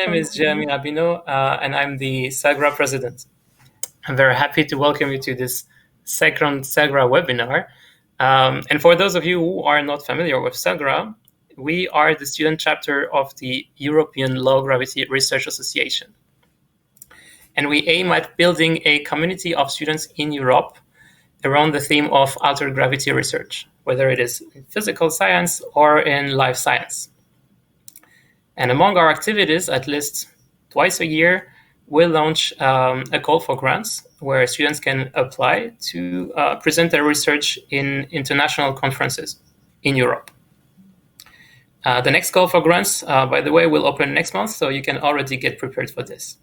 name is Jeremy Rabineau, and I'm the SELGRA president. I'm very happy to welcome you to this second SELGRA webinar. And for those of you who are not familiar with SELGRA, we are the student chapter of the European Low Gravity Research Association. And we aim at building a community of students in Europe around the theme of altered gravity research, whether it is in physical science or in life science. And among our activities, at least twice a year, we'll launch a call for grants where students can apply to present their research in international conferences in Europe. The next call for grants, by the way, will open next month, so you can already get prepared for this.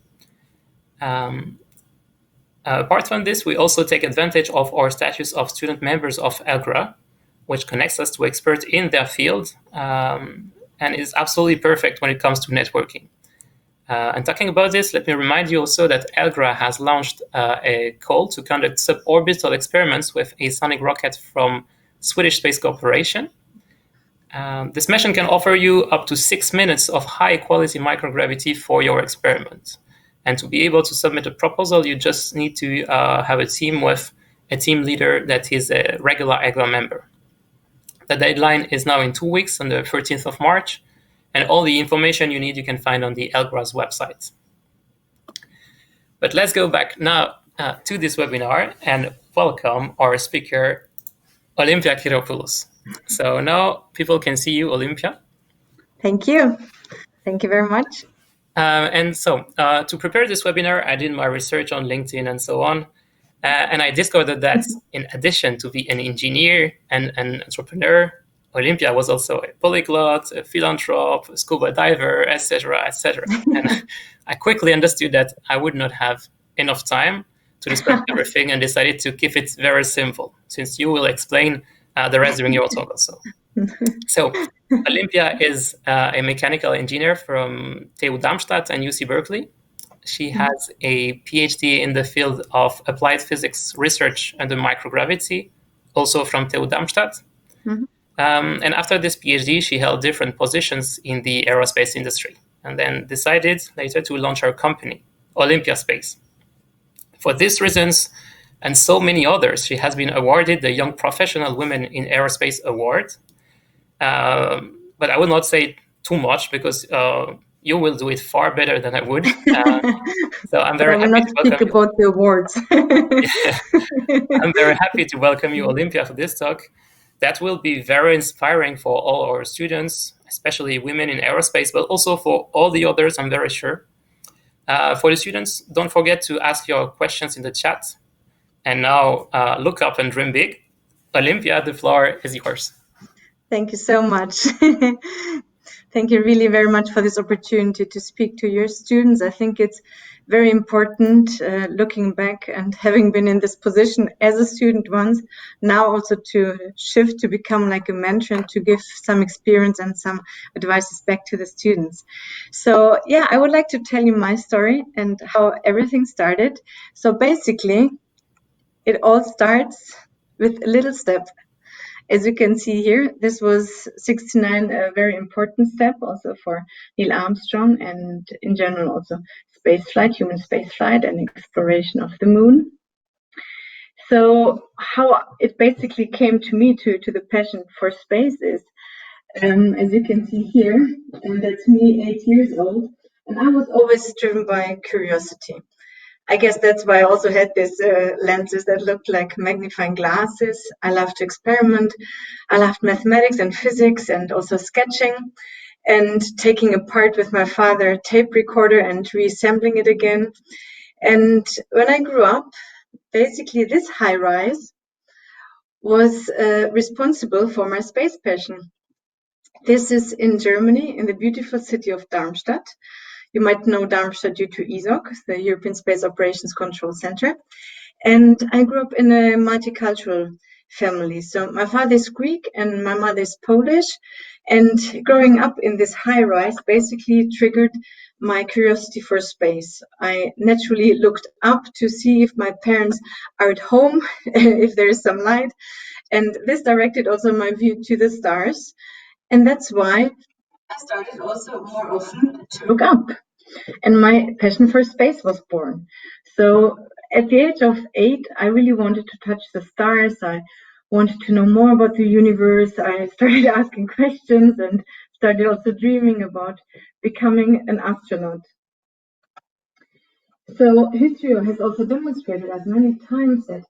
Apart from this, we also take advantage of our status of student members of ELGRA, which connects us to experts in their field and is absolutely perfect when it comes to networking. And talking about this, let me remind you also that ELGRA has launched a call to conduct suborbital experiments with a sonic rocket from Swedish Space Corporation. This mission can offer you up to 6 minutes of high-quality microgravity for your experiment. And to be able to submit a proposal, you just need to have a team with a team leader that is a regular ELGRA member. The deadline is now in 2 weeks on the 13th of March, and all the information you need you can find on the ELGRA's website. But let's go back now to this webinar and welcome our speaker, Olympia Kyriopoulos. So now people can see you, Olympia. Thank you. Thank you very much. And so to prepare this webinar, I did my research on LinkedIn and so on. And I discovered that in addition to being an engineer and an entrepreneur, Olympia was also a polyglot, a philanthrope, a scuba diver, etc., etc. And I quickly understood that I would not have enough time to describe everything and decided to keep it very simple, since you will explain the rest during your talk also. So Olympia is a mechanical engineer from TU Darmstadt and UC Berkeley. She has a PhD in the field of applied physics research under microgravity, also from TU Darmstadt. And after this PhD, she held different positions in the aerospace industry, and then decided later to launch her company, OLYMPIASPACE. For these reasons, and so many others, she has been awarded the Young Professional Women in Aerospace Award. But I will not say too much because you will do it far better than I would. So I'm very happy to welcome speak about the awards. I'm very happy to welcome you, Olympia, for this talk. That will be very inspiring for all our students, especially women in aerospace, but also for all the others, I'm very sure. For the students, don't forget to ask your questions in the chat. And now look up and dream big. Olympia, the floor is yours. Thank you so much. Thank you really very much for this opportunity to speak to your students. I think it's very important looking back and having been in this position as a student once, now also to shift to become like a mentor and to give some experience and some advices back to the students. So yeah, I would like to tell you my story and how everything started. So basically, it all starts with a little step. As you can see here, this was 69, a very important step also for Neil Armstrong and in general also spaceflight, human spaceflight and exploration of the moon. So how it basically came to me to the passion for space is, as you can see here, and that's me 8 years old, and I was always driven by curiosity. I guess that's why I also had these lenses that looked like magnifying glasses. I loved to experiment. I loved mathematics and physics and also sketching and taking apart with my father a tape recorder and reassembling it again. And when I grew up, basically this high rise was responsible for my space passion. This is in Germany, in the beautiful city of Darmstadt. You might know Darmstadt due to EXOS, the European Space Operations Control Center. And I grew up in a multicultural family. So my father is Greek and my mother is Polish. And growing up in this high rise basically triggered my curiosity for space. I naturally looked up to see if my parents are at home, if there is some light. And this directed also my view to the stars. And that's why I started also more often to look up. And my passion for space was born. So at the age of 8, I really wanted to touch the stars. I wanted to know more about the universe. I started asking questions and started also dreaming about becoming an astronaut. So history has also demonstrated us many times that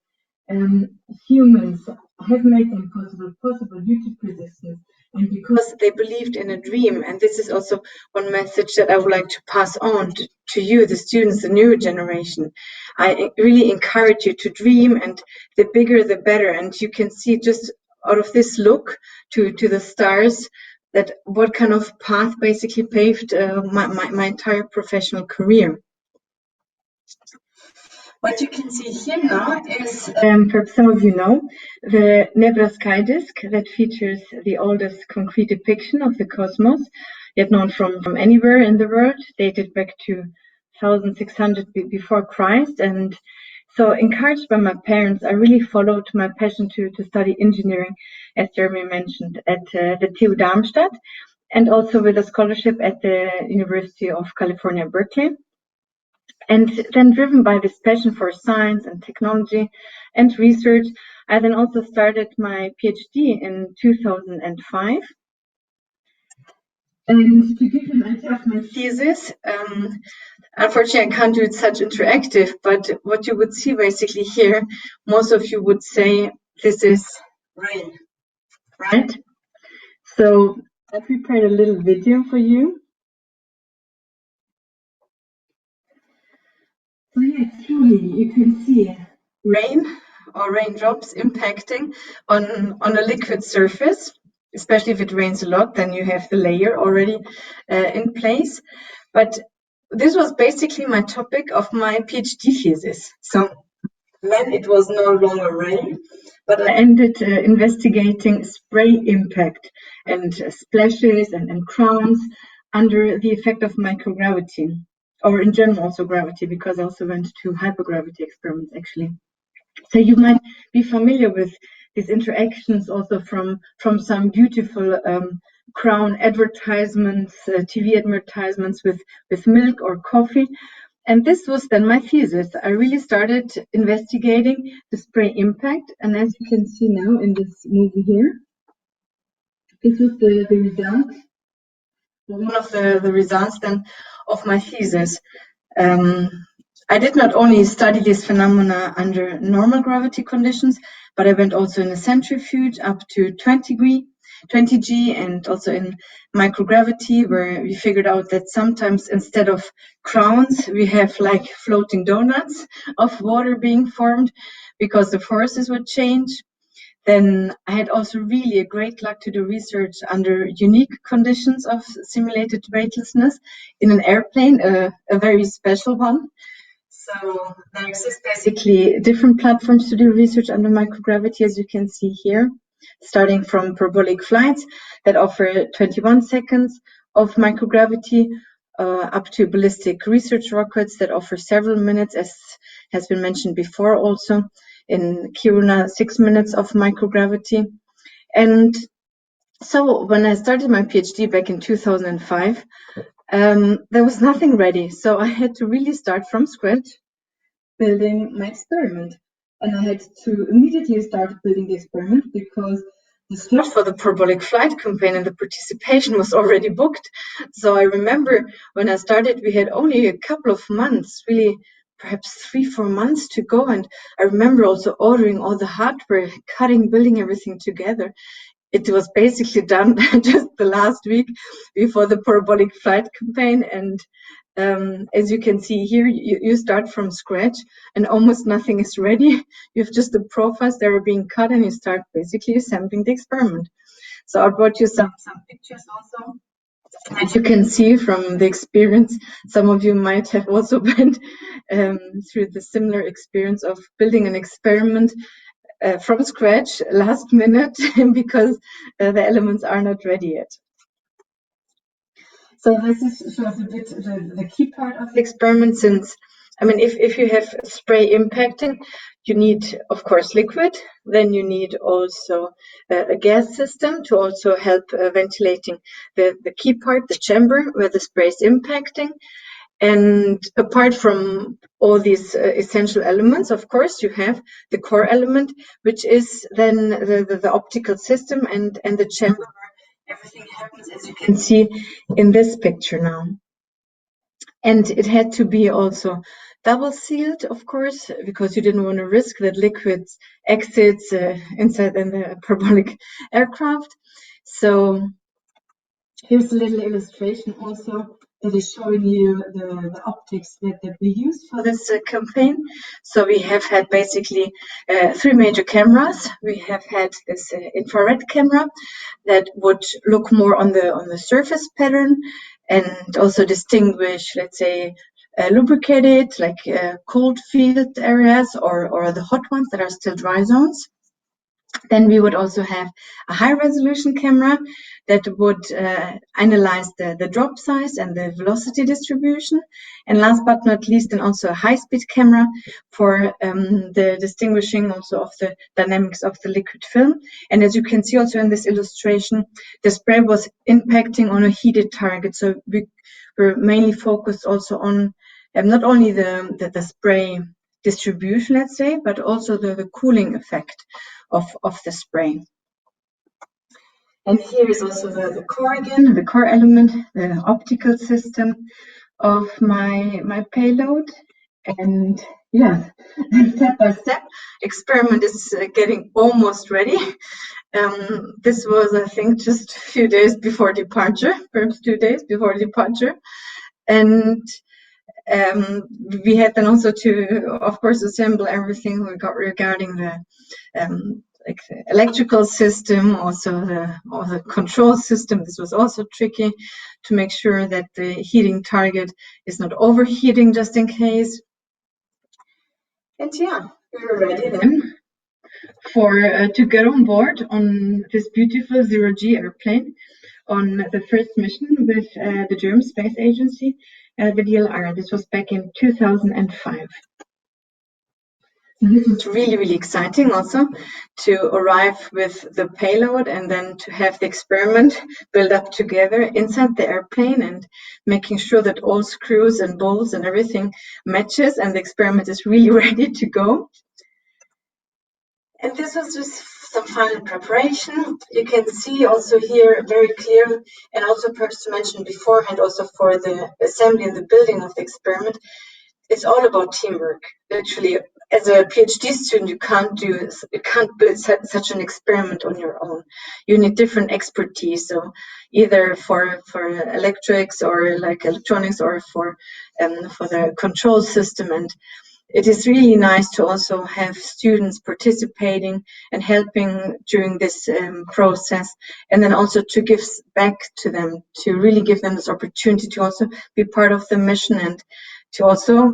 humans have made the impossible possible due to persistence and because they believed in a dream. And this is also one message that I would like to pass on to you, the students, the new generation. I really encourage you to dream, and the bigger the better. And you can see just out of this look to the stars that what kind of path basically paved my entire professional career. What you can see here now is, perhaps some of you know, the Nebula sky disk that features the oldest concrete depiction of the cosmos, yet known from anywhere in the world, dated back to 1600 before Christ. And so, encouraged by my parents, I really followed my passion to study engineering, as Jeremy mentioned, at the TU Darmstadt, and also with a scholarship at the University of California, Berkeley. And then, driven by this passion for science and technology and research, I then also started my PhD in 2005. And to give you an idea of my thesis, unfortunately, I can't do it such interactive, but what you would see basically here, most of you would say this is rain, right? So I prepared a little video for you. So yeah, truly, you can see rain or raindrops impacting on a liquid surface, especially if it rains a lot, then you have the layer already in place. But this was basically my topic of my PhD thesis. So when it was no longer rain, but I ended investigating spray impact and splashes and crowns under the effect of microgravity, or in general also gravity, because I also went to hypergravity experiments actually. So you might be familiar with these interactions also from some beautiful crown advertisements, TV advertisements with milk or coffee. And this was then my thesis. I really started investigating the spray impact. And as you can see now in this movie here, this was the result, one of the results then of my thesis. I did not only study this phenomena under normal gravity conditions, but I went also in a centrifuge up to 20 G, and also in microgravity, where we figured out that sometimes instead of crowns, we have like floating donuts of water being formed because the forces would change. Then I had also really a great luck to do research under unique conditions of simulated weightlessness in an airplane, a very special one. So there exist basically different platforms to do research under microgravity, as you can see here, starting from parabolic flights that offer 21 seconds of microgravity, up to ballistic research rockets that offer several minutes, as has been mentioned before also. In Kiruna, 6 minutes of microgravity. And so when I started my PhD back in 2005, there was nothing ready. So I had to really start from scratch building my experiment. And I had to immediately start building the experiment because the slot for the parabolic flight campaign and the participation was already booked. So I remember when I started, we had only a couple of months, really perhaps 3-4 months to go. And I remember also ordering all the hardware, cutting, building everything together. It was basically done just the last week before the parabolic flight campaign. And as you can see here, you start from scratch and almost nothing is ready. You have just the profiles that are being cut and you start basically assembling the experiment. So I brought you some pictures also. As you can see from the experience, some of you might have also been through the similar experience of building an experiment from scratch, last minute, because the elements are not ready yet. So this shows a bit the key part of the experiment, since, I mean, if you have spray impacting, you need, of course, liquid. Then you need also a gas system to also help ventilating the key part, the chamber where the spray is impacting. And apart from all these essential elements, of course, you have the core element, which is then the optical system and the chamber where everything happens, as you can see in this picture now. And it had to be also double sealed, of course, because you didn't want to risk that liquids exits inside in the parabolic aircraft. So here's a little illustration also that is showing you the optics that we used for this campaign. So we have had basically 3 major cameras. We have had this infrared camera that would look more on the surface pattern and also distinguish, let's say, lubricated, like cold field areas or the hot ones that are still dry zones. Then we would also have a high resolution camera that would analyze the drop size and the velocity distribution. And last but not least, then also a high speed camera for the distinguishing also of the dynamics of the liquid film. And as you can see also in this illustration, the spray was impacting on a heated target. So we were mainly focused also on not only the spray distribution, let's say, but also the cooling effect of the spray. And here is also the core again, the core element, the optical system of my payload. And yeah, step by step, experiment is getting almost ready. This was, I think, just a few days before departure, perhaps 2 days before departure. And we had then also to, of course, assemble everything regarding the like the electrical system, also the control system. This was also tricky to make sure that the heating target is not overheating just in case. And yeah, we were ready then to get on board on this beautiful zero-G airplane on the first mission with the German Space Agency, the DLR. This was back in 2005. This is really, really exciting also to arrive with the payload and then to have the experiment build up together inside the airplane and making sure that all screws and bolts and everything matches and the experiment is really ready to go. And this was just some final preparation. You can see also here very clear, and also perhaps to mention beforehand also for the assembly and the building of the experiment, it's all about teamwork. Literally, as a PhD student, you can't build such an experiment on your own. You need different expertise. So either for electrics or like electronics or for the control system. And it is really nice to also have students participating and helping during this process, and then also to give back to them, to really give them this opportunity to also be part of the mission and to also,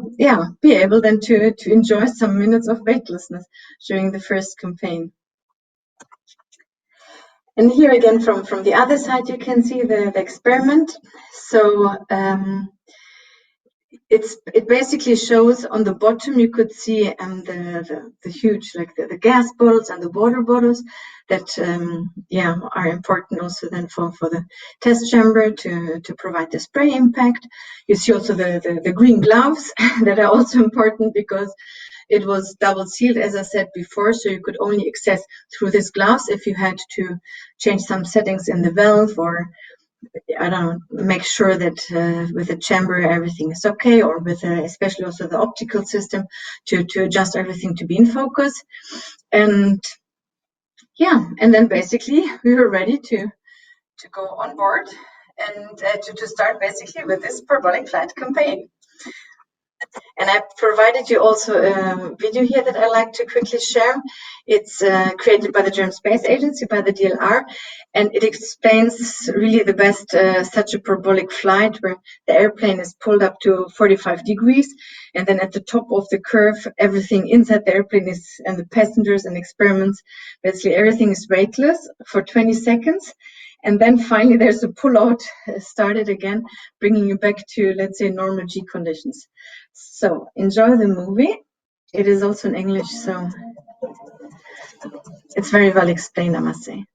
be able then to enjoy some minutes of weightlessness during the first campaign. And here again, from the other side, you can see the experiment. So it basically shows on the bottom, you could see the huge, like the gas bottles and the water bottles that are important also then for the test chamber to provide the spray impact. You see also the green gloves that are also important because it was double sealed, as I said before, so you could only access through this gloves if you had to change some settings in the valve or I don't know, make sure that with the chamber everything is okay, or with especially also the optical system to adjust everything to be in focus. And and then basically we were ready to go on board and to start basically with this parabolic flight campaign. And I provided you also a video here that I like to quickly share. It's created by the German Space Agency, by the DLR, and it explains really the best such a parabolic flight where the airplane is pulled up to 45 degrees, and then at the top of the curve, everything inside the airplane is, and the passengers and experiments, basically everything is weightless for 20 seconds. And then finally there's a pull-out started again, bringing you back to, let's say, normal G conditions. So enjoy the movie. It is also in English, so it's very well explained, I must say.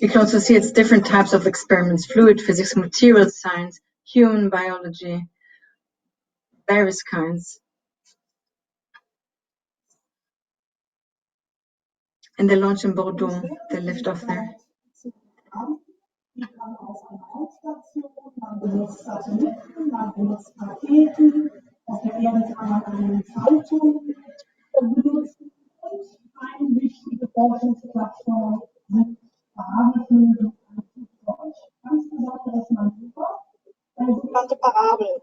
You can also see it's different types of experiments: fluid physics, material science, human biology, various kinds. And they launched in Bordeaux, they lift off there. Die kann aus einer Raumstation, man benutzt Satelliten, man benutzt Raketen, auf der Erde kann man einen Fallturm benutzen. Und eine wichtige Forschungsplattform sind Parabelflüge und ein Flugzeug. Ganz besonderes Manöver, sogenannte Parabel.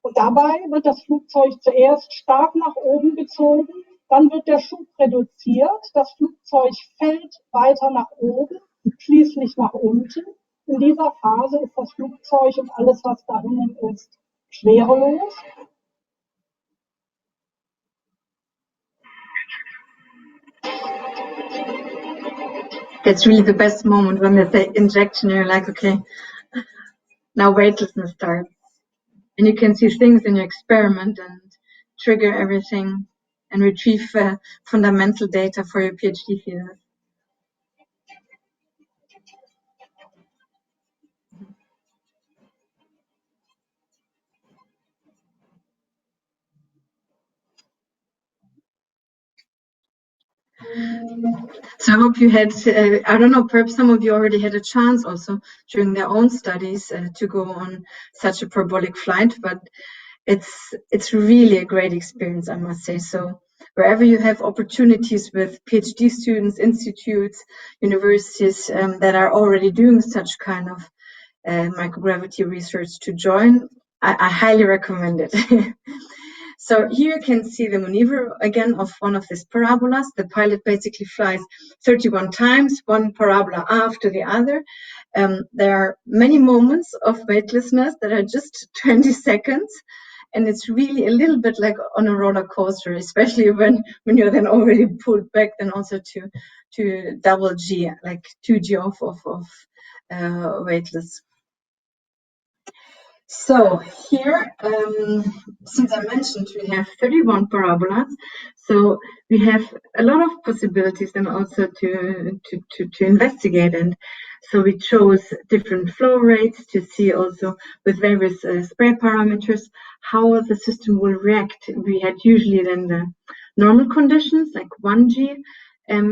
Und dabei wird das Flugzeug zuerst stark nach oben gezogen, dann wird der Schub reduziert, das Flugzeug fällt weiter nach oben, schließlich nach unten. In dieser Phase ist das Flugzeug und alles, was darin ist, schwerelos. That's really the best moment when they say injection, you're like, okay, now weightlessness starts. And you can see things in your experiment and trigger everything and retrieve fundamental data for your PhD thesis. So I hope you had, I don't know, perhaps some of you already had a chance also during their own studies to go on such a parabolic flight, but it's really a great experience, I must say. So wherever you have opportunities with PhD students, institutes, universities that are already doing such kind of microgravity research to join, I highly recommend it. So here you can see the maneuver again of one of these parabolas. The pilot basically flies 31 times, one parabola after the other. There are many moments of weightlessness that are just 20 seconds. And it's really a little bit like on a roller coaster, especially when you're then already pulled back, then also to double G, like 2G of weightless. So here, since I mentioned we have 31 parabolas, so we have a lot of possibilities and also to investigate. And so we chose different flow rates to see also with various spray parameters how the system will react. We had usually then the normal conditions like 1G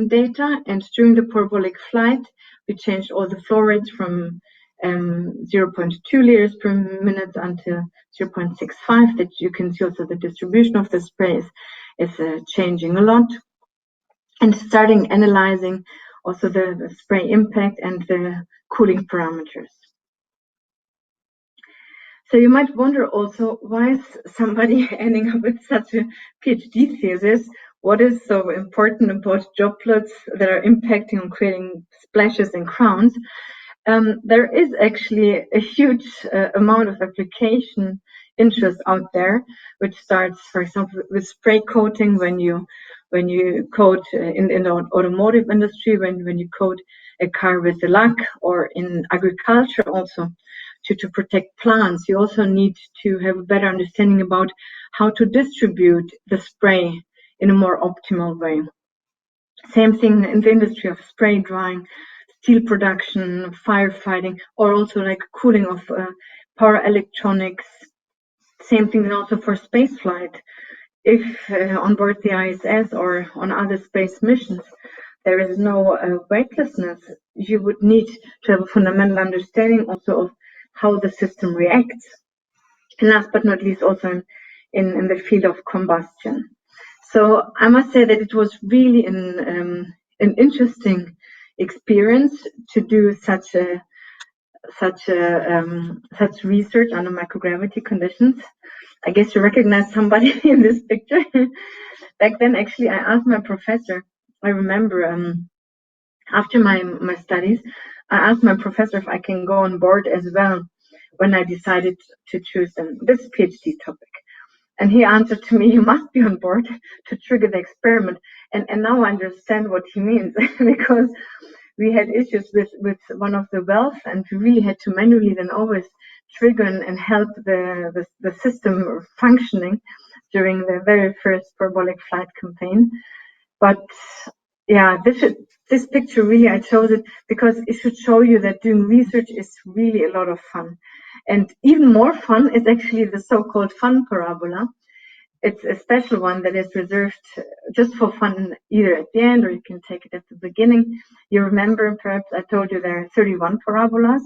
data, and during the parabolic flight, we changed all the flow rates from 0.2 liters per minute until 0.65. That you can see also the distribution of the spray is changing a lot. And starting analyzing also the spray impact and the cooling parameters. So you might wonder also, why is somebody ending up with such a PhD thesis? What is so important about droplets that are impacting on creating splashes and crowns? There is actually a huge amount of application interest out there, which starts, for example, with spray coating when you coat in the automotive industry, when you coat a car with a lac, or in agriculture also to protect plants. You also need to have a better understanding about how to distribute the spray in a more optimal way. Same thing in the industry of spray drying, steel production, firefighting, or also like cooling of power electronics. Same thing also for space flight. If on board the ISS or on other space missions, there is no weightlessness, you would need to have a fundamental understanding also of how the system reacts. And last but not least, also in the field of combustion. So I must say that it was really an interesting experience to do such research under microgravity conditions. I guess you recognize somebody in this picture. Back then, actually, I asked my professor. I remember after my studies, I asked my professor if I can go on board as well when I decided to choose this PhD topic. And he answered to me, "You must be on board to trigger the experiment." And now I understand what he means, because we had issues with one of the valves, and we really had to manually then always trigger and help the system functioning during the very first parabolic flight campaign. But yeah, this this picture really, I chose it because it should show you that doing research is really a lot of fun. And even more fun is actually the so-called fun parabola. It's a special one that is reserved just for fun, either at the end or you can take it at the beginning. You remember, perhaps I told you there are 31 parabolas.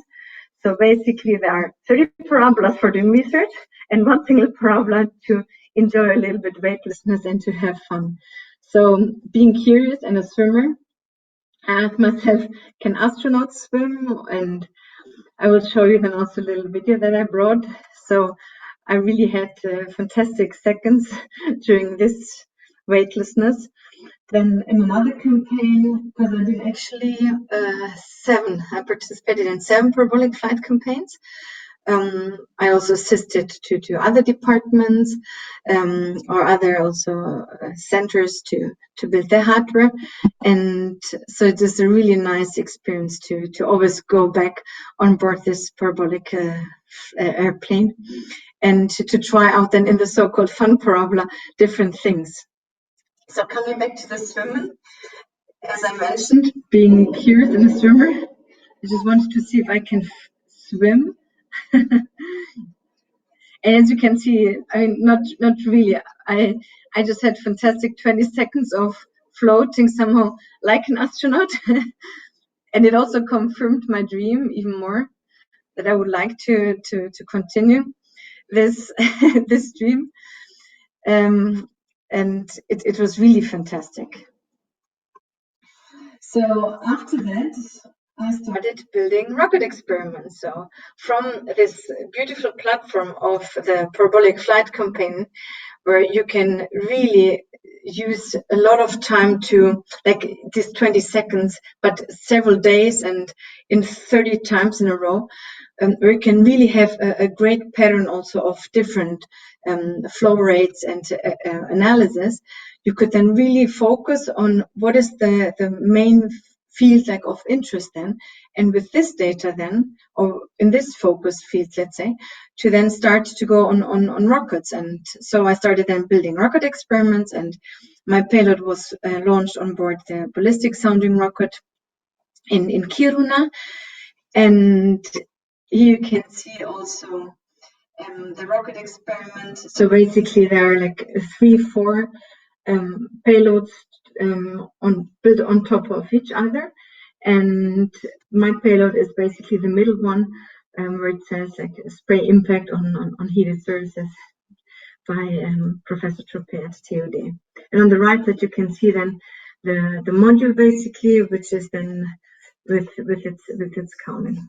So basically there are 30 parabolas for doing research and one single parabola to enjoy a little bit weightlessness and to have fun. So being curious and a swimmer, I asked myself, can astronauts swim? And I will show you then also a little video that I brought. So I really had fantastic seconds during this weightlessness. Then in another campaign, because I did actually I participated in 7 parabolic flight campaigns. I also assisted to other departments or other also centers to build their hardware. And so it is a really nice experience to always go back on board this parabolic airplane and to try out then in the so-called fun parabola different things. So coming back to the swimming, as I mentioned, being curious and a swimmer, I just wanted to see if I can swim. And as you can see, I mean, not really. I just had fantastic 20 seconds of floating somehow like an astronaut. And it also confirmed my dream even more that I would like to continue this this dream. And it was really fantastic. So after that, I started building rocket experiments. So from this beautiful platform of the parabolic flight campaign, where you can really use a lot of time to, like these 20 seconds, but several days and in 30 times in a row, where you can really have a great pattern also of different flow rates and analysis. You could then really focus on what is the main field like of interest then, and with this data then, or in this focus field, let's say, to then start to go on rockets. And so I started then building rocket experiments, and my payload was launched on board the ballistic sounding rocket in Kiruna. And here you can see also the rocket experiment. So basically there are like 3-4 payloads built on top of each other, and my payload is basically the middle one, where it says like spray impact on heated surfaces by Professor Trope at TUD. And on the right that you can see then the module basically, which is then with its counting.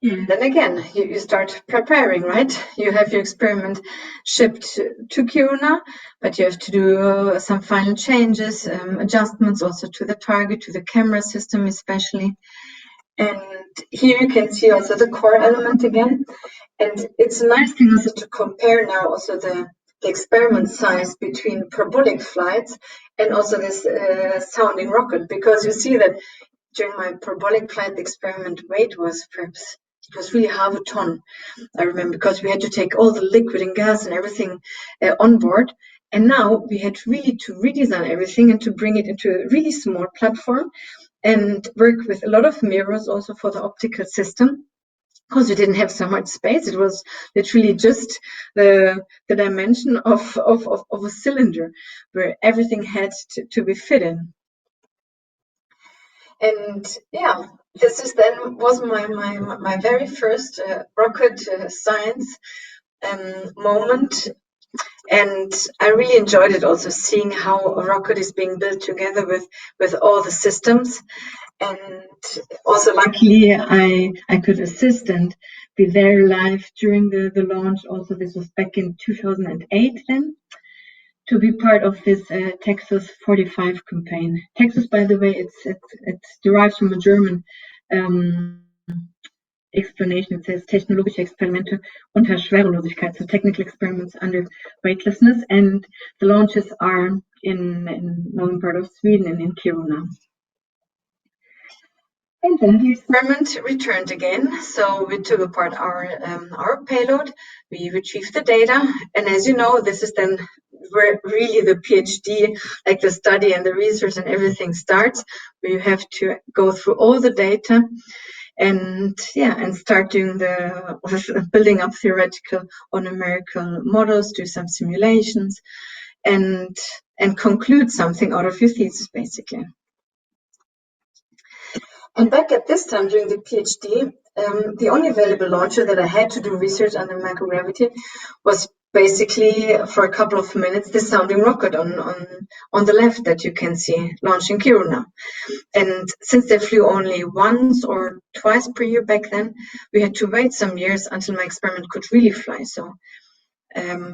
And then again, you start preparing, right? You have your experiment shipped to Kiruna, but you have to do some final changes, adjustments also to the target, to the camera system especially. And here you can see also the core element again. And it's a nice thing also to compare now also the experiment size between parabolic flights and also this sounding rocket, because you see that during my parabolic flight, the experiment weight was perhaps, it was really half a ton, I remember, because we had to take all the liquid and gas and everything on board. And now we had really to redesign everything and to bring it into a really small platform and work with a lot of mirrors also for the optical system, because we didn't have so much space. It was literally just the dimension of a cylinder where everything had to be fit in. And yeah, this is then was my very first rocket science moment, and I really enjoyed it also, seeing how a rocket is being built together with all the systems. And also luckily I could assist and be there live during the launch. Also, this was back in 2008 then, to be part of this Texas 45 campaign. Texas, by the way, it's derived from a German explanation. It says technologische Experimente unter Schwerelosigkeit, so technical experiments under weightlessness, and the launches are in northern part of Sweden and in Kiruna. And then the experiment returned again. So we took apart our payload, we retrieved the data, and as you know, this is then where really the PhD, like the study and the research and everything starts, where you have to go through all the data and start doing building up theoretical or numerical models, do some simulations, and conclude something out of your thesis, basically. And back at this time during the PhD, the only available launcher that I had to do research under microgravity was basically, for a couple of minutes, this sounding rocket on the left that you can see launching Kiro now. And since they flew only once or twice per year back then, we had to wait some years until my experiment could really fly. So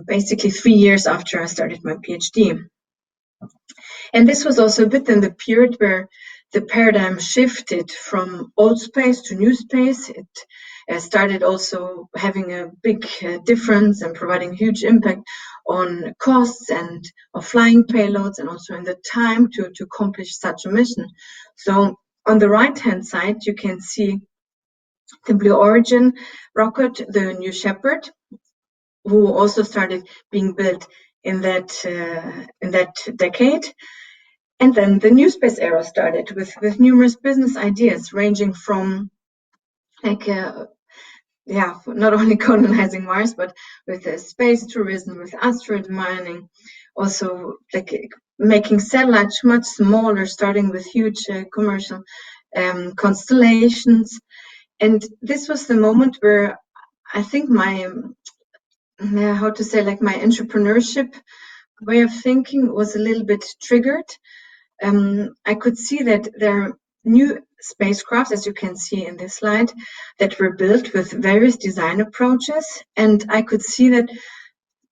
basically 3 years after I started my PhD. And this was also a bit in the period where the paradigm shifted from old space to new space. It started also having a big difference and providing huge impact on costs and of flying payloads, and also in the time to accomplish such a mission. So on the right-hand side, you can see the Blue Origin rocket, the New Shepard, who also started being built in that decade. And then the NEWSPACE era started with numerous business ideas ranging from not only colonizing Mars, but with space tourism, with asteroid mining, also like making satellites much smaller, starting with huge commercial constellations. And this was the moment where I think my entrepreneurship way of thinking was a little bit triggered. I could see that there are new spacecraft, as you can see in this slide, that were built with various design approaches. And I could see that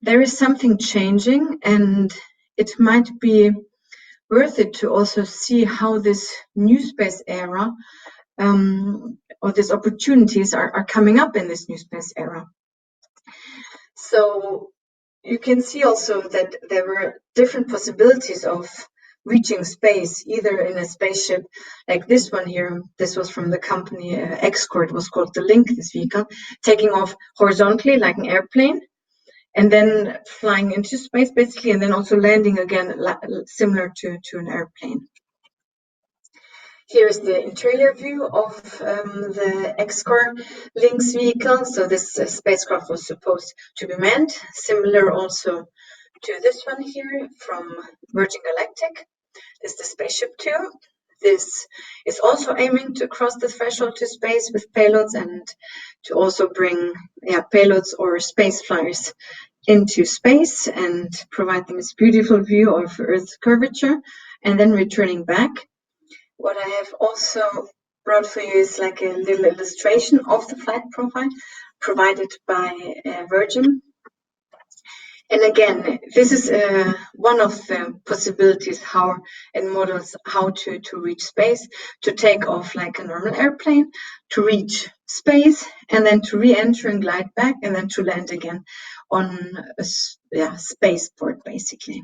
there is something changing, and it might be worth it to also see how this new space era or these opportunities are coming up in this new space era. So you can see also that there were different possibilities of reaching space, either in a spaceship like this one here. This was from the company EXOS. It was called the Link, this vehicle, taking off horizontally like an airplane, and then flying into space basically, and then also landing again similar to an airplane. Here's the interior view of the EXOS Lynx vehicle. So this spacecraft was supposed to be manned, similar also to this one here from Virgin Galactic. This is the Spaceship 2. This is also aiming to cross the threshold to space with payloads, and to also bring payloads or space flyers into space and provide them this beautiful view of Earth's curvature, and then returning back. What I have also brought for you is like a little illustration of the flight profile provided by Virgin. And again, this is one of the possibilities and models how to reach space, to take off like a normal airplane, to reach space, and then to re-enter and glide back, and then to land again on a spaceport, basically.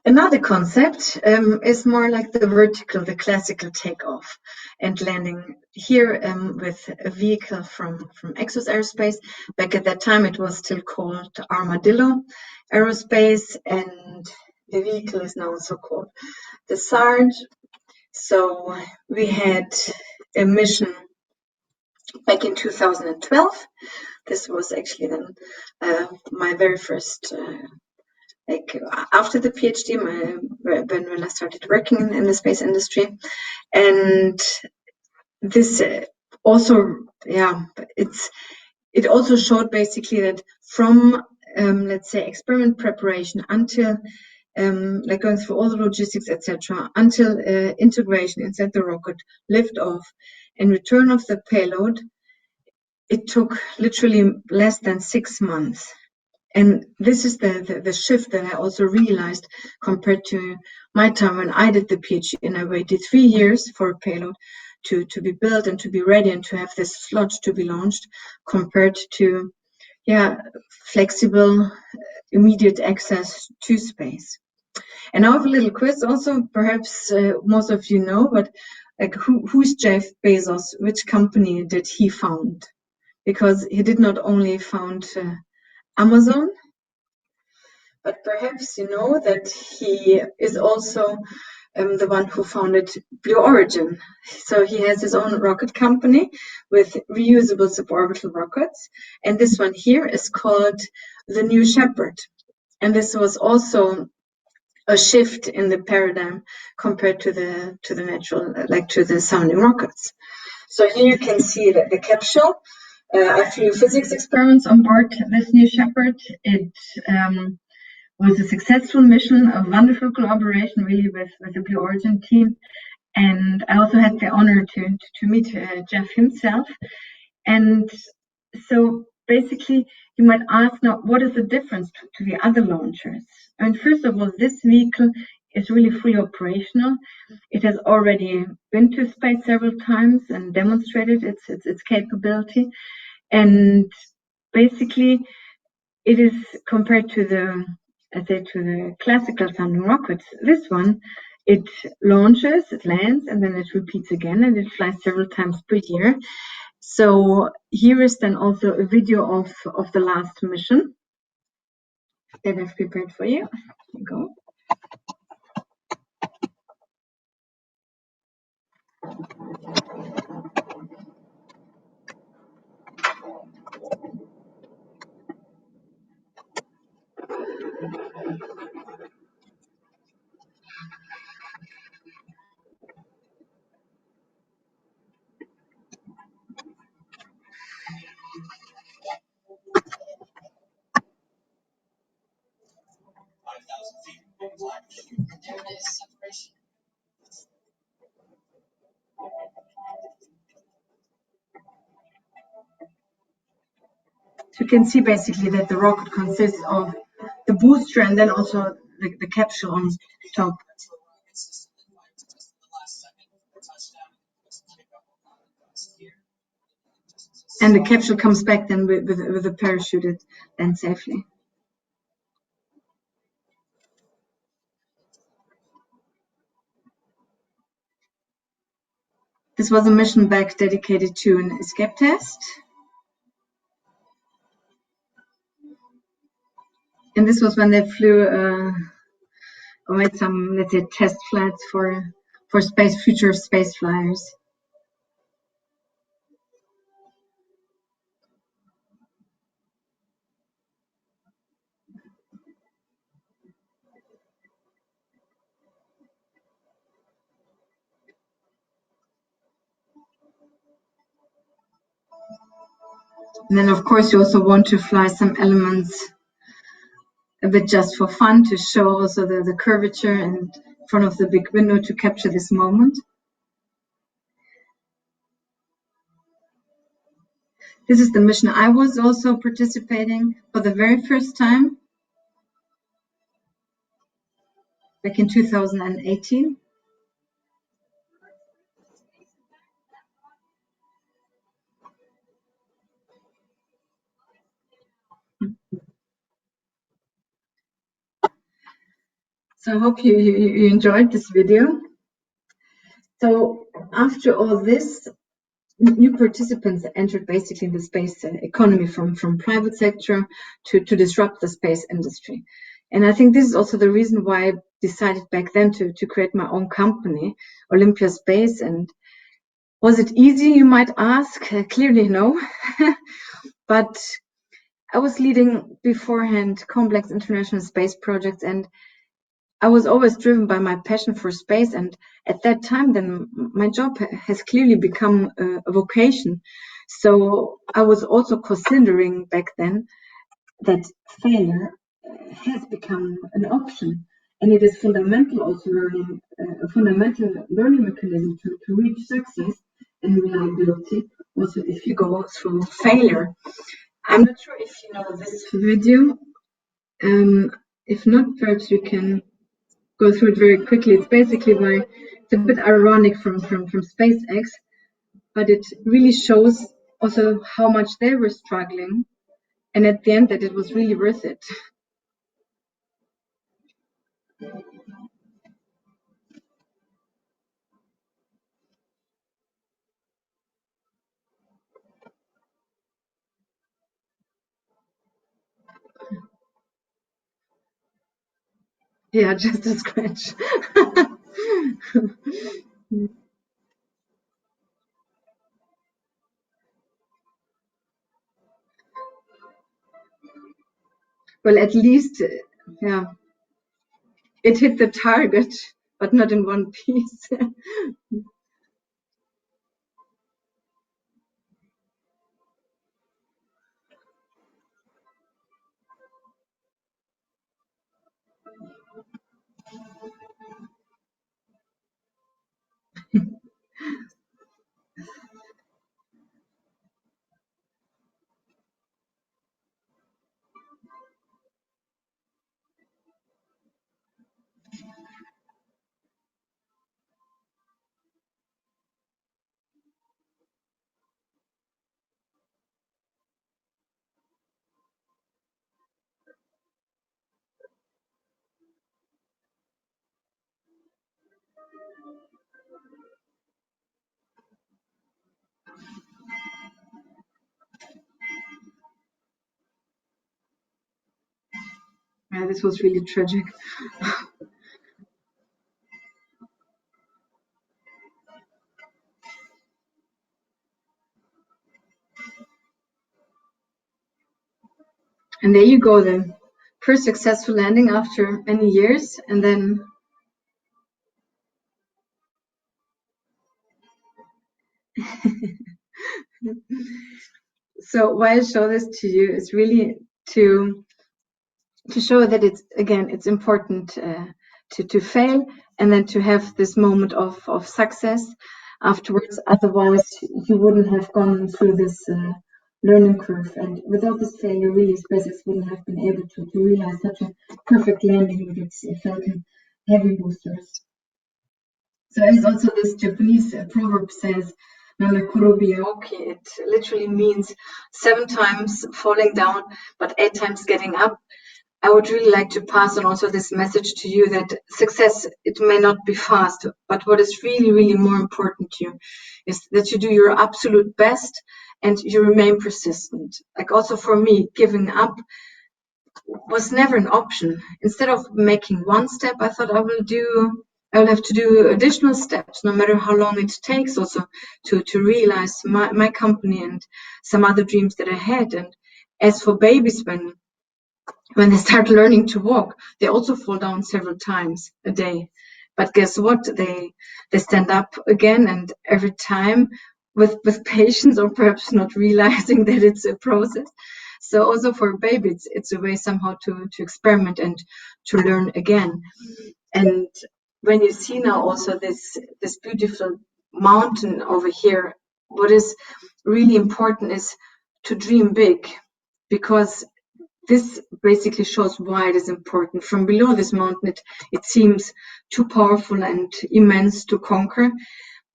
Another concept is more like the vertical, the classical takeoff and landing. Here with a vehicle from EXOS Aerospace. Back at that time, it was still called Armadillo Aerospace, and the vehicle is now also called the Sarge. So we had a mission back in 2012. This was actually then my very first after the PhD, when I started working in the space industry. And this also, it also showed basically that from, let's say, experiment preparation until like going through all the logistics, etc., until integration inside the rocket, lift off, and return of the payload, it took literally less than 6 months. And this is the shift that I also realized compared to my time when I did the PhD, and I waited 3 years for a payload to be built and to be ready and to have this slot to be launched, compared to flexible, immediate access to space. And I have a little quiz also, perhaps most of you know, but like who's Jeff Bezos? Which company did he found? Because he did not only found Amazon. But perhaps you know that he is also the one who founded Blue Origin. So he has his own rocket company with reusable suborbital rockets. And this one here is called the New Shepard. And this was also a shift in the paradigm compared to the natural, like to the sounding rockets. So here you can see that the capsule. I flew physics experiments on board this New Shepard. It was a successful mission, a wonderful collaboration really with the Blue Origin team. And I also had the honor to meet Jeff himself. And so basically, you might ask now, what is the difference to the other launchers? And first of all, this vehicle is really fully operational. It has already been to space several times and demonstrated its capability. And basically, it is compared to the classical sounding rockets. This one, it launches, it lands, and then it repeats again, and it flies several times per year. So here is then also a video of the last mission that I've prepared for you. Here you go. So you can see basically that the rocket consists of the booster and then also the capsule on top. And the capsule comes back then with a parachuted then safely. This was a mission back dedicated to an escape test. And this was when they flew or made some, let's say, test flights for future space flyers. And then, of course, you also want to fly some elements a bit just for fun to show also the curvature and in front of the big window to capture this moment. This is the mission I was also participating for the very first time back in 2018. So I hope you enjoyed this video. So after all this, new participants entered basically the space economy from private sector to disrupt the space industry. And I think this is also the reason why I decided back then to create my own company, OLYMPIASPACE. And was it easy, you might ask? Clearly no. But I was leading beforehand complex international space projects, and I was always driven by my passion for space. And at that time, then my job has clearly become a vocation. So I was also considering back then that failure has become an option. And it is fundamental also learning, a fundamental learning mechanism to reach success and reliability, also if you go through failure. I'm not sure if you know this video. If not, perhaps you can go through it very quickly. It's basically why it's a bit ironic from SpaceX, but it really shows also how much they were struggling, and at the end that it was really worth it. Yeah, just a scratch. Well, at least, yeah, it hit the target, but not in one piece. Yeah, this was really tragic. And there you go then. First successful landing after many years, and then so why I show this to you is really to show that it's important to fail and then to have this moment of success afterwards. Otherwise, you wouldn't have gone through this learning curve. And without this failure, really, SpaceX wouldn't have been able to realize such a perfect landing with its Falcon Heavy boosters. So as also this Japanese proverb says, it literally means 7 times falling down, but 8 times getting up. I would really like to pass on also this message to you that success, it may not be fast, but what is really, really more important to you is that you do your absolute best and you remain persistent. Like also for me, giving up was never an option. Instead of making one step, I thought I will have to do additional steps, no matter how long it takes also to realize my company and some other dreams that I had. And as for babies, when they start learning to walk, they also fall down several times a day. But guess what? They stand up again, and every time with patience, or perhaps not realizing that it's a process. So also for a baby, it's a way somehow to experiment and to learn again. And when you see now also this beautiful mountain over here, what is really important is to dream big, because this basically shows why it is important. From below this mountain, it seems too powerful and immense to conquer.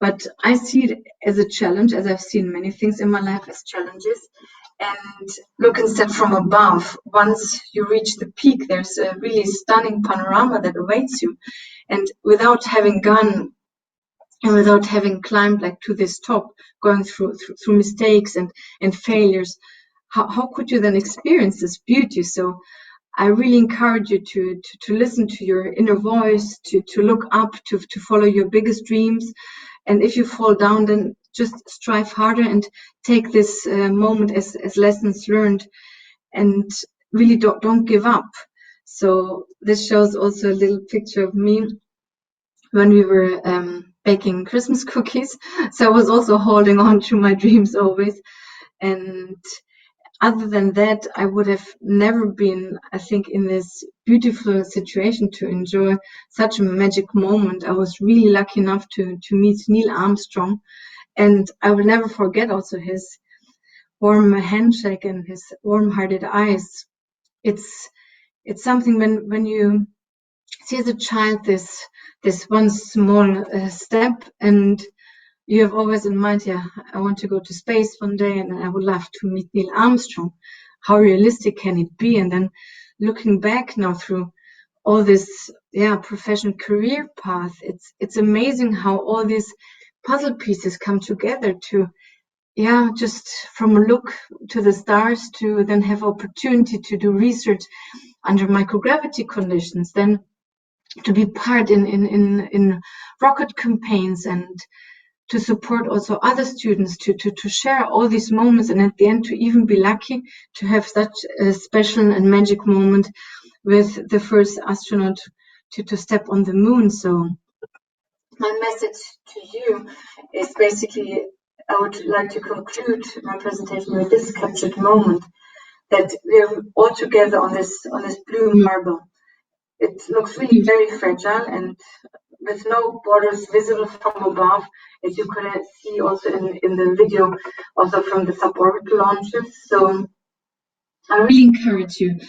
But I see it as a challenge, as I've seen many things in my life as challenges. And look instead from above. Once you reach the peak, there's a really stunning panorama that awaits you. And without having gone and without having climbed like to this top, going through mistakes and failures, how could you then experience this beauty? So I really encourage you to listen to your inner voice, to look up, to follow your biggest dreams. And if you fall down, then just strive harder and take this moment as lessons learned, and really don't give up. So this shows also a little picture of me when we were baking Christmas cookies. So I was also holding on to my dreams always. And other than that, I would have never been, I think, in this beautiful situation to enjoy such a magic moment. I was really lucky enough to meet Neil Armstrong, and I will never forget also his warm handshake and his warm-hearted eyes. It's something when you see as a child this one small step, and you have always in mind, yeah, I want to go to space one day and I would love to meet Neil Armstrong. How realistic can it be? And then looking back now through all this, professional career path, it's amazing how all these puzzle pieces come together to, just from a look to the stars to then have opportunity to do research under microgravity conditions, then to be part in rocket campaigns and to support also other students to share all these moments, and at the end to even be lucky to have such a special and magic moment with the first astronaut to step on the moon. So my message to you is basically, I would like to conclude my presentation with this captured moment, that we're all together on this blue marble. It looks really very fragile and with no borders visible from above, as you could see also in the video, also from the suborbital launches. So I really encourage you,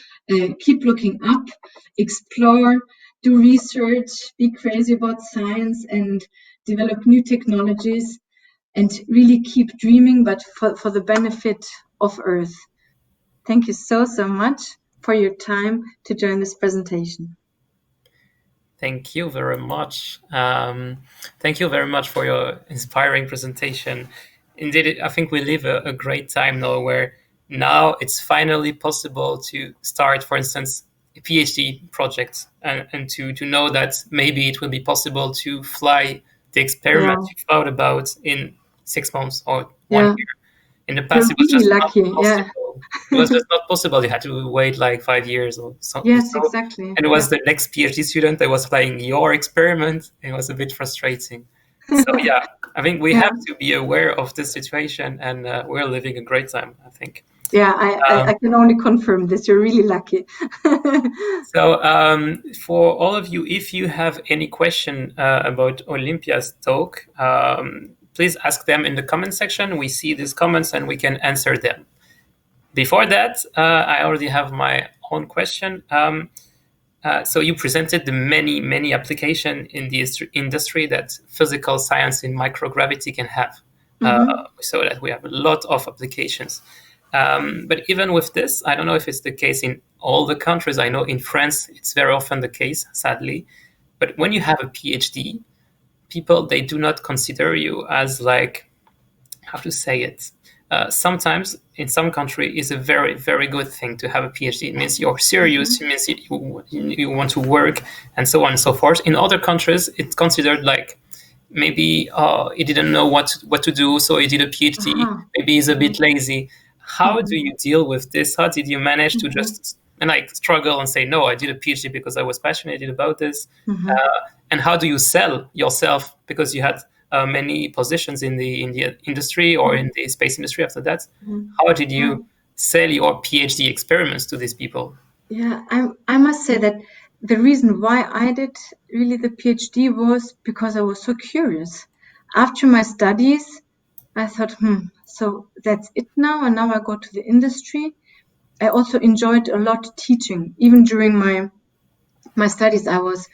keep looking up, explore, do research, be crazy about science and develop new technologies, and really keep dreaming, but for the benefit of Earth. Thank you so much for your time to join this presentation. Thank you very much. Thank you very much for your inspiring presentation. Indeed, I think we live a great time now where now it's finally possible to start, for instance, a PhD project and to know that maybe it will be possible to fly the experiment you thought about in 6 months or 1 year. In the past, it was just not possible. It was just not possible. You had to wait like 5 years or something. Yes, exactly. And it was the next PhD student that was flying your experiment. It was a bit frustrating. So yeah, I think we have to be aware of this situation, and we're living a great time, I think. Yeah, I can only confirm this. You're really lucky. So for all of you, if you have any question about Olympia's talk, please ask them in the comment section. We see these comments and we can answer them. Before that, I already have my own question. So you presented the many applications in the industry that physical science in microgravity can have. So that we have a lot of applications. But even with this, I don't know if it's the case in all the countries. I know in France, it's very often the case, sadly. But when you have a PhD, people, they do not consider you as like, how to say it? Sometimes in some country it's a very good thing to have a PhD. It means you're serious, it means you want to work and so on and so forth. In other countries, it's considered like maybe he didn't know what to do, so he did a PhD. Maybe he's a bit lazy. How do you deal with this? How did you manage to just struggle and say, no, I did a PhD because I was passionate about this? And how do you sell yourself, because you had many positions in the industry or in the space industry after that? How did you sell your PhD experiments to these people? Yeah, I must say that the reason why I did really the PhD was because I was so curious. After my studies, I thought, so that's it now, and now I go to the industry. I also enjoyed a lot teaching. Even during my studies, I was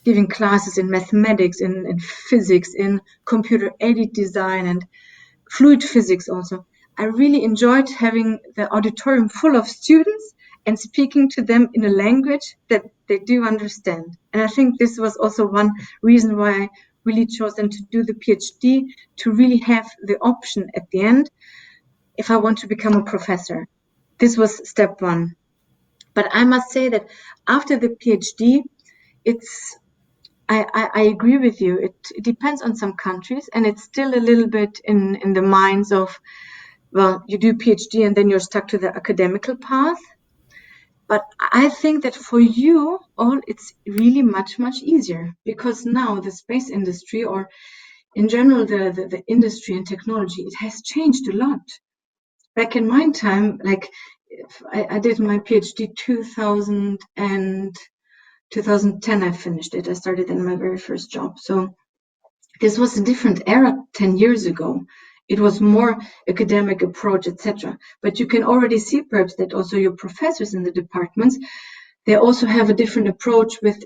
giving classes in mathematics, in physics, in computer-aided design, and fluid physics also. I really enjoyed having the auditorium full of students and speaking to them in a language that they do understand. And I think this was also one reason why I really chosen to do the PhD, to really have the option at the end if I want to become a professor. This was step one. But I must say that after the PhD, I agree with you. It depends on some countries, and it's still a little bit in the minds of, well, you do PhD and then you're stuck to the academical path. But I think that for you all, it's really much easier, because now the space industry, or in general the industry and technology, it has changed a lot. Back in my time, like I did my PhD 2010, I finished it. I started in my very first job. So this was a different era 10 years ago. It was more academic approach, etc. But you can already see perhaps that also your professors in the departments, they also have a different approach with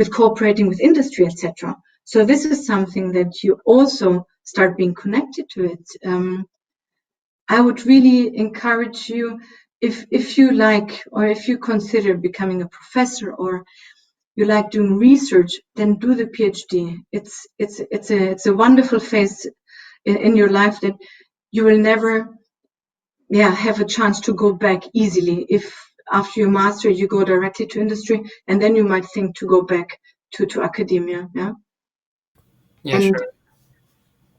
cooperating with industry, etc. So this is something that you also start being connected to it. I would really encourage you, if you like, or if you consider becoming a professor, or you like doing research, then do the PhD. It's a wonderful phase in your life that you will never have a chance to go back easily. If after your master, you go directly to industry, and then you might think to go back to academia. Yeah. Yeah, And sure.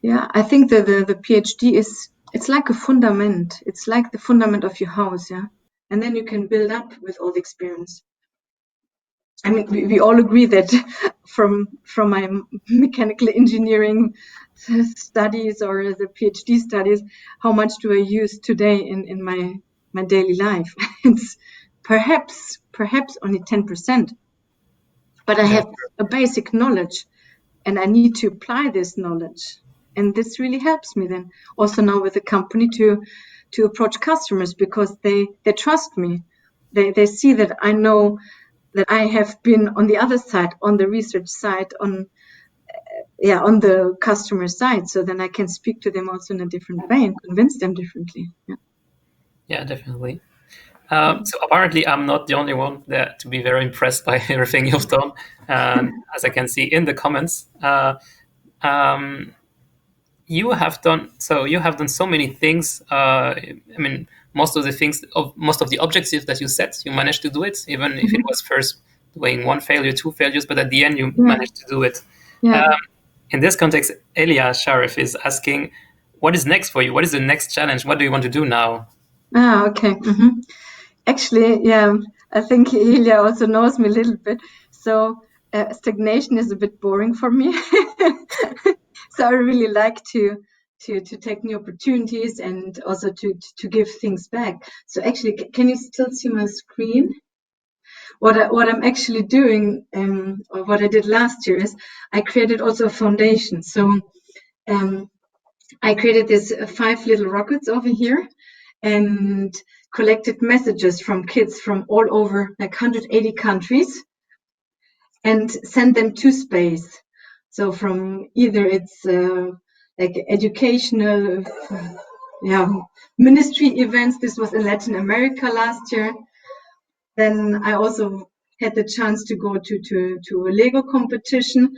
yeah, I think that the PhD it's like a fundament. It's like the fundament of your house. Yeah. And then you can build up with all the experience. I mean, we all agree that from my mechanical engineering studies or the PhD studies, how much do I use today in my daily life? It's perhaps only 10%, but I Yeah, have a basic knowledge, and I need to apply this knowledge, and this really helps me then also now with the company to approach customers, because they trust me. They see that I know, that I have been on the other side, on the research side, on the customer side. So then I can speak to them also in a different way and convince them differently. Yeah, yeah, definitely. So apparently, I'm not the only one there to be very impressed by everything you've done. As I can see in the comments, you have done so many things. I mean, most of the objectives that you set, you managed to do it, even if it was first doing one failure, two failures, but at the end you managed to do it. yeah. In this context, Elia Sharif is asking, what is next for you? What is the next challenge? What do you want to do now? Okay. Actually, yeah, I think Ilya also knows me a little bit. So stagnation is a bit boring for me. So I really like to take new opportunities and also to give things back. So actually, can you still see my screen? What I'm actually doing, or what I did last year, is I created also a foundation. So I created these 5 little rockets over here, and collected messages from kids from all over, like 180 countries, and sent them to space. So from either it's like educational, ministry events. This was in Latin America last year. Then I also had the chance to go to a Lego competition.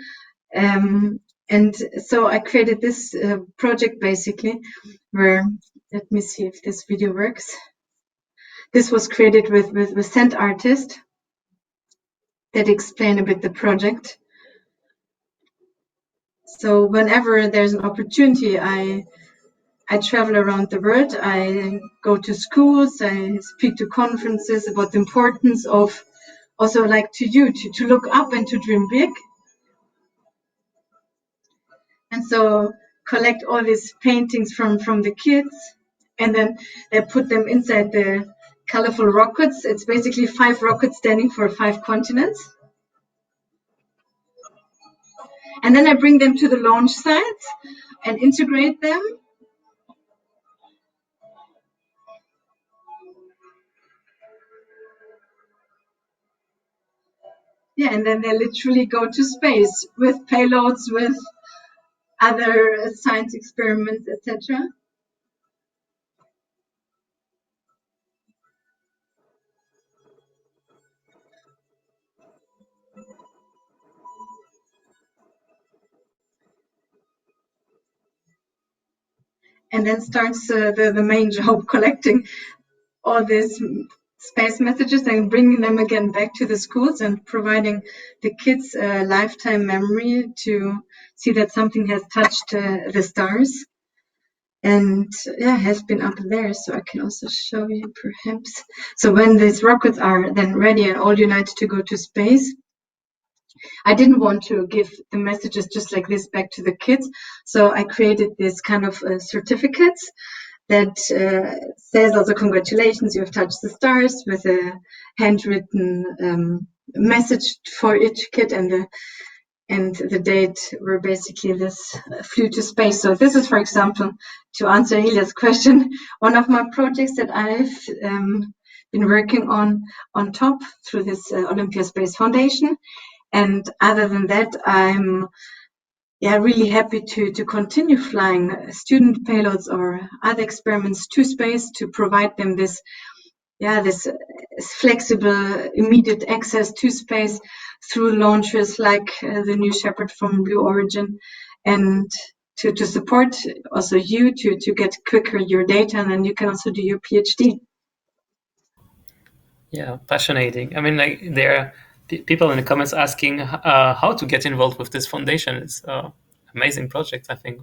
And so I created this project basically, where, let me see if this video works. This was created with Send Artist that explain a bit the project. So whenever there's an opportunity, I travel around the world. I go to schools, I speak to conferences about the importance of, also like to you, to look up and to dream big. And so collect all these paintings from the kids, and then they put them inside the colorful rockets. It's basically 5 rockets standing for 5 continents. And then I bring them to the launch sites and integrate them. Yeah, and then they literally go to space with payloads, with other science experiments, etc. And then starts the main job, collecting all these space messages and bringing them again back to the schools and providing the kids a lifetime memory to see that something has touched the stars. And yeah, has been up there, so I can also show you perhaps. So when these rockets are then ready and all united to go to space, I didn't want to give the messages just like this back to the kids, so I created this kind of certificates that says also, congratulations, you have touched the stars, with a handwritten message for each kid, and the date where basically this flew to space. So this is, for example, to answer Ilya's question, one of my projects that I've been working on top through this OLYMPIASPACE Foundation. And other than that, I'm really happy to continue flying student payloads or other experiments to space, to provide them this flexible, immediate access to space through launches like the New Shepard from Blue Origin, and to support also you to get quicker your data, and then you can also do your PhD. Yeah, fascinating. I mean, like there are people in the comments asking how to get involved with this foundation. It's amazing project, I think.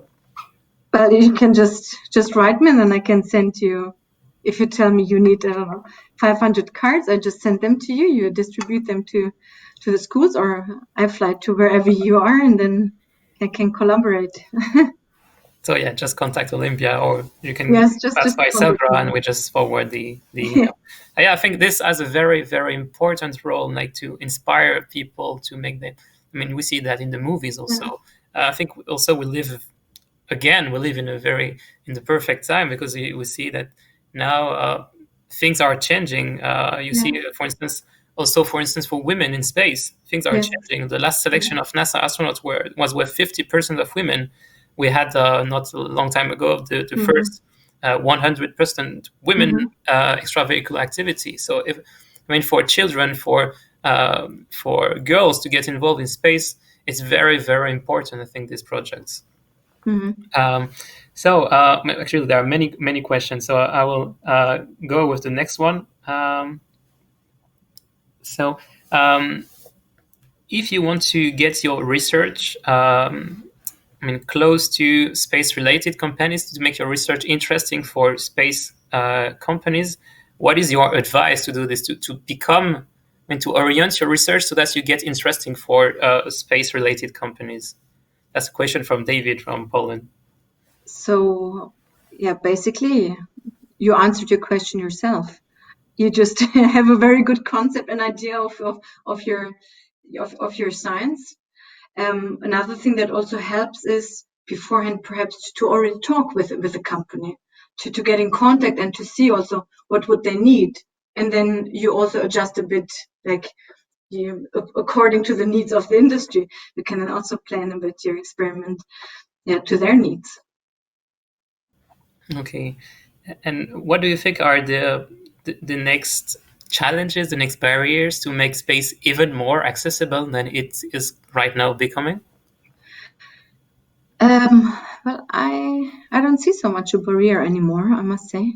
Well, you can just write me, and then I can send you. If you tell me you need, I don't know, 500 cards, I just send them to you. You distribute them to the schools, or I fly to wherever you are, and then I can collaborate. So yeah, just contact Olympia, or you can Yes, just pass by contact SELGRA, me. and we just forward the email. Yeah, I think this has a very, very important role, like to inspire people to make them. I mean, we see that in the movies also. I think also we live in the perfect time, because we see that now things are changing. You see, for instance, for women in space, things are Yes. changing. The last selection of NASA astronauts was with 50% of women. We had not a long time ago the first 100% women extravehicular activity. So for children, for girls to get involved in space, it's very, very important, I think, these projects. Actually, there are many, many questions. So I will go with the next one. So, if you want to get your research, close to space-related companies, to make your research interesting for space companies, what is your advice to do this, to become and to orient your research so that you get interesting for space-related companies? That's a question from David from Poland. So, yeah, basically, you answered your question yourself. You just have a very good concept and idea of your science. Another thing that also helps is beforehand, perhaps, to already talk with the company, to get in contact and to see also what would they need, and then you also adjust a bit, like according to the needs of the industry. You can then also plan a bit your experiment, to their needs. Okay, and what do you think are the next challenges, the next barriers to make space even more accessible than it is right now becoming? Well, I don't see so much a barrier anymore, I must say.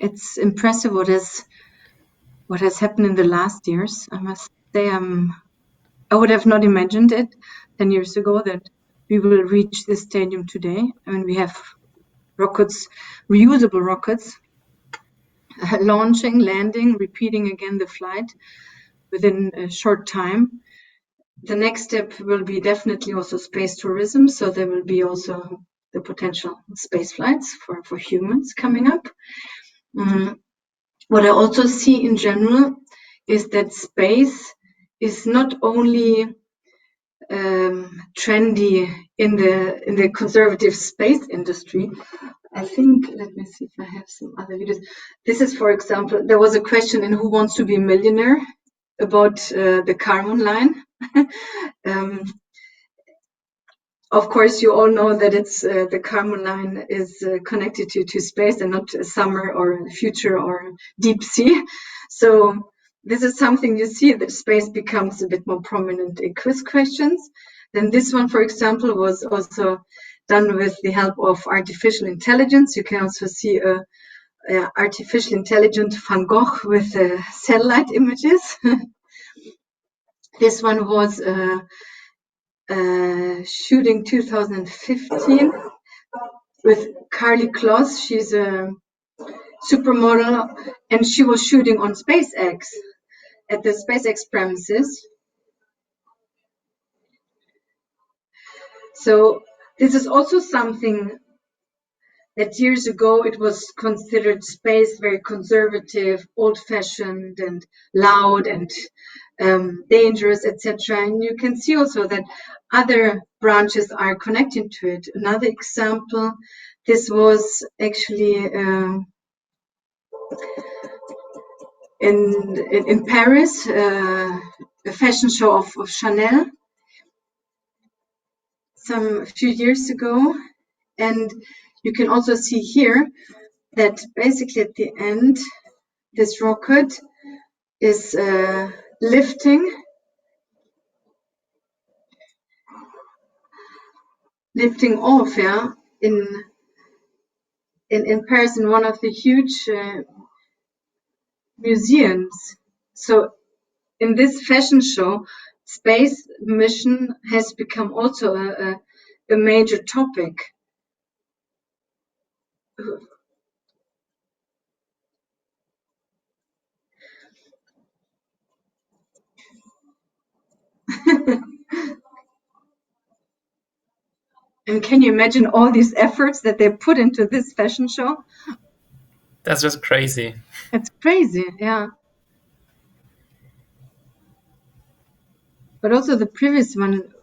It's impressive what has happened in the last years. I must say, I would have not imagined it 10 years ago that we will reach this stadium today. I mean, we have rockets, reusable rockets, launching, landing, repeating again the flight within a short time. The next step will be definitely also space tourism. So there will be also the potential space flights for humans coming up. What I also see in general is that space is not only trendy in the conservative space industry. I think, let me see if I have some other videos. This is, for example, there was a question in Who Wants to Be a Millionaire about the Kármán line. Of course, you all know that it's the Kármán line is connected to space and not summer or future or deep sea. So this is something you see that space becomes a bit more prominent in quiz questions. Then this one, for example, was also done with the help of artificial intelligence. You can also see a artificial intelligent Van Gogh with satellite images. This one was shooting 2015 with Carly Kloss. She's a supermodel, and she was shooting on SpaceX at the SpaceX premises. So this is also something that years ago it was considered space very conservative, old-fashioned, and loud and dangerous, etc. And you can see also that other branches are connected to it. Another example, this was actually in Paris, a fashion show of Chanel a few years ago. And you can also see here that basically at the end, this rocket is lifting off, in Paris, in one of the huge museums. So in this fashion show, space mission has become also a major topic. And can you imagine all these efforts that they put into this fashion show? That's just crazy. It's crazy, yeah. But also the previous one,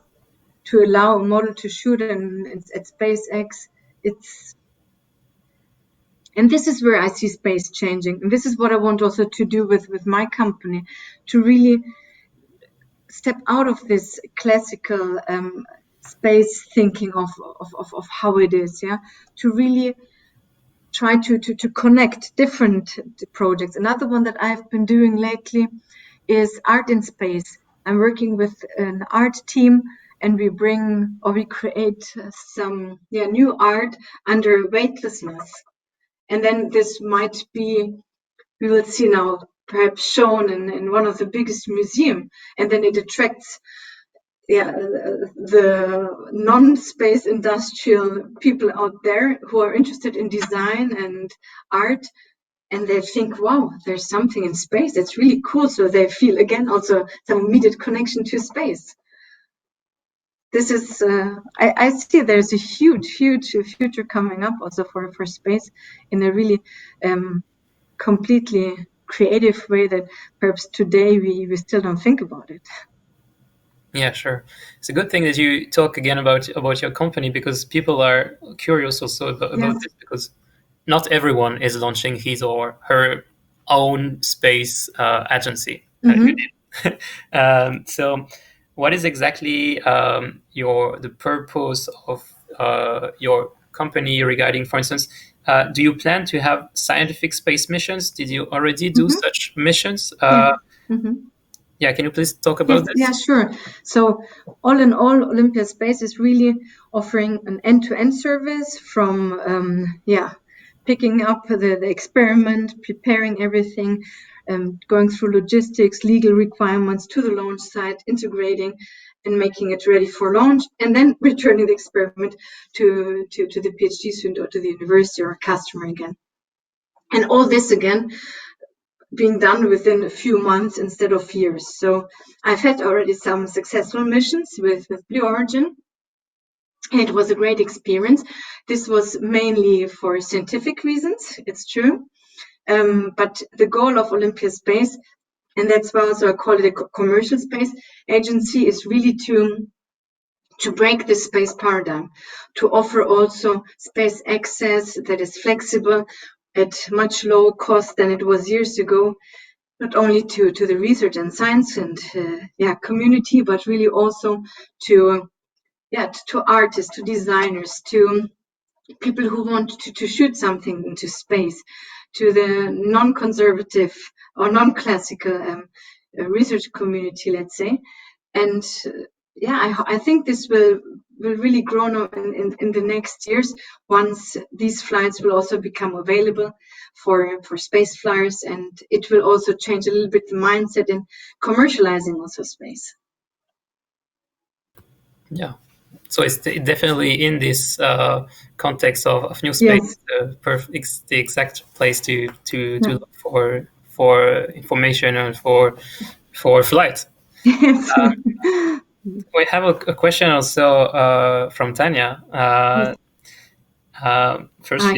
to allow a model to shoot at SpaceX, and this is where I see space changing. And this is what I want also to do with my company, to really step out of this classical space thinking of how it is, yeah, to really try to connect different projects. Another one that I've been doing lately is art in space. I'm working with an art team, and we create some new art under weightlessness. And then this might be, we will see now, perhaps shown in one of the biggest museums, and then it attracts the non-space industrial people out there who are interested in design and art, and they think, wow, there's something in space that's really cool. So they feel again also some immediate connection to space. This is, I see there's a huge future coming up also for space in a really completely creative way that perhaps today we still don't think about it. Yeah, sure. It's a good thing that you talk again about your company, because people are curious also about this, because not everyone is launching his or her own space agency. So what is exactly the purpose of your company regarding, for instance, do you plan to have scientific space missions? Did you already do such missions? Yeah, can you please talk about this? Yeah, sure. So all in all, OLYMPIASPACE is really offering an end-to-end service from picking up the experiment, preparing everything, going through logistics, legal requirements to the launch site, integrating and making it ready for launch, and then returning the experiment to the PhD student or to the university or customer again. And all this again being done within a few months instead of years. So I've had already some successful missions with Blue Origin. It was a great experience. This was mainly for scientific reasons, it's true. But the goal of OLYMPIASPACE, and that's why also I call it a commercial space agency, is really to break the space paradigm, to offer also space access that is flexible at much lower cost than it was years ago, not only to the research and science and community, but really also to artists, to designers, to people who want to shoot something into space, to the non-conservative or non-classical research community, let's say. And I think this will really grow in the next years, once these flights will also become available for space flyers, and it will also change a little bit the mindset in commercializing also space. Yeah, so it's definitely in this context of NEWSPACE, it's the exact place to look for information and for flights. Yes. We have a question also from Tanya. First,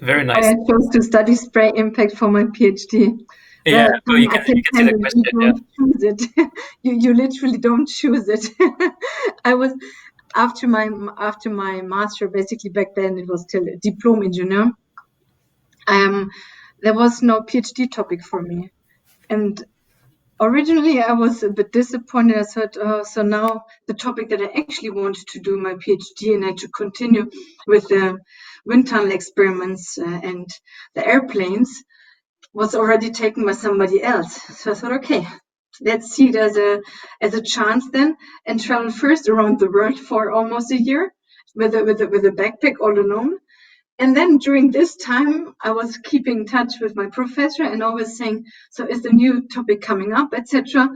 very nice. I chose to study spray impact for my PhD. Yeah, well, you can see the question. You don't choose it. you literally don't choose it. I was after my master, basically back then it was still a diploma engineer. There was no PhD topic for me, and originally I was a bit disappointed. I thought, so now the topic that I actually wanted to do my PhD and I had to continue with the wind tunnel experiments and the airplanes was already taken by somebody else. So I thought, okay, let's see it as a chance then, and travel first around the world for almost a year with a backpack all alone. And then during this time, I was keeping in touch with my professor and always saying, so is the new topic coming up, etc.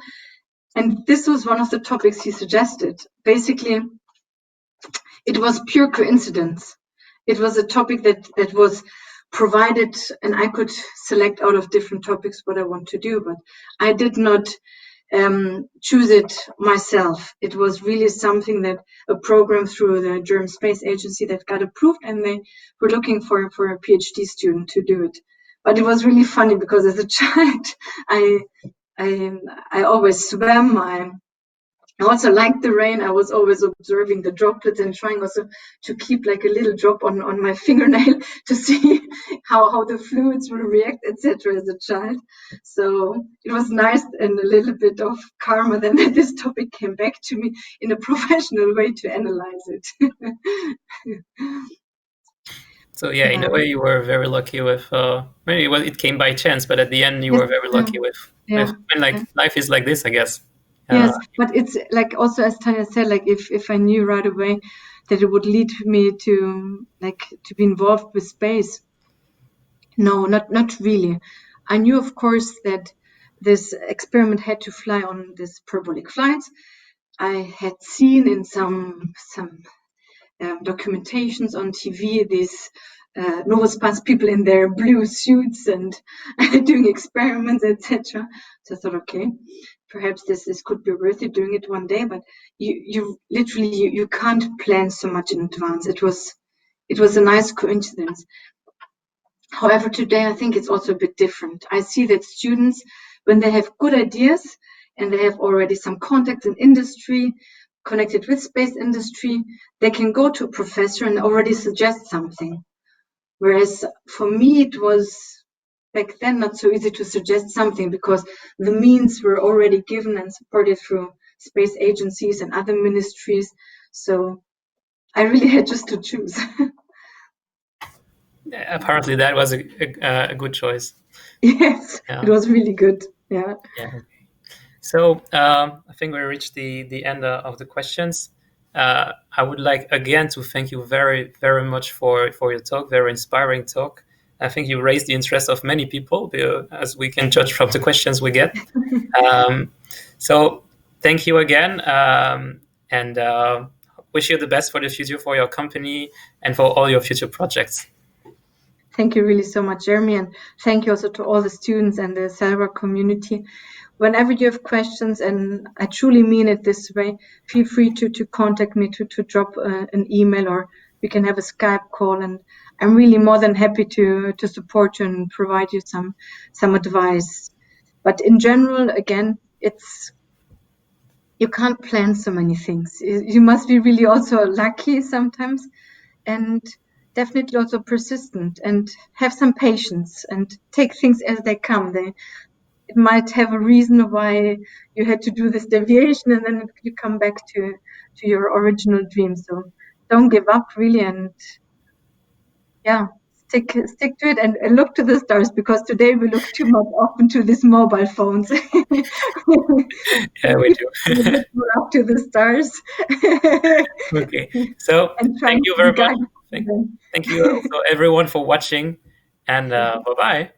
And this was one of the topics he suggested. Basically, it was pure coincidence. It was a topic that was provided, and I could select out of different topics what I want to do, but I did not choose it myself. It was really something that a program through the German Space Agency that got approved, and they were looking for a PhD student to do it. But it was really funny because as a child, I always swam. I also liked the rain. I was always observing the droplets and trying also to keep like a little drop on my fingernail to see how the fluids will react, etc. as a child. So it was nice and a little bit of karma then that this topic came back to me in a professional way to analyze it. So yeah, in a way you were very lucky with, maybe it came by chance, but at the end you were very lucky with life is like this, I guess. Yes, but it's like also as Tanya said, like if I knew right away that it would lead me to be involved with space. No, not really. I knew, of course, that this experiment had to fly on this parabolic flights. I had seen in some documentations on TV these NEWSPACE people in their blue suits and doing experiments, etc. So I thought, okay, perhaps this could be worth it doing it one day. But you literally can't plan so much in advance. It was a nice coincidence. However, today I think it's also a bit different. I see that students, when they have good ideas and they have already some contacts in industry, connected with space industry, they can go to a professor and already suggest something. Whereas for me, it was back then not so easy to suggest something because the means were already given and supported through space agencies and other ministries. So I really had just to choose. Apparently that was a good choice. Yes, It was really good. Yeah. Okay. So I think we reached the end of the questions. I would like again to thank you very, very much for your talk, very inspiring talk. I think you raised the interest of many people, as we can judge from the questions we get. So thank you again, and wish you the best for the future for your company and for all your future projects. Thank you really so much, Jeremy, and thank you also to all the students and the SELGRA community. Whenever you have questions, and I truly mean it this way, feel free to contact me, to drop an email, or we can have a Skype call, and I'm really more than happy to support you and provide you some advice. But in general, again, you can't plan so many things. You must be really also lucky sometimes, and definitely also persistent, and have some patience and take things as they come. It might have a reason why you had to do this deviation, and then you come back to your original dream. So don't give up, really, and stick to it and look to the stars, because today we look too much often to these mobile phones. Yeah, we do. Look more up to the stars. Okay, so thank you very much. Thank you also everyone for watching, and bye-bye.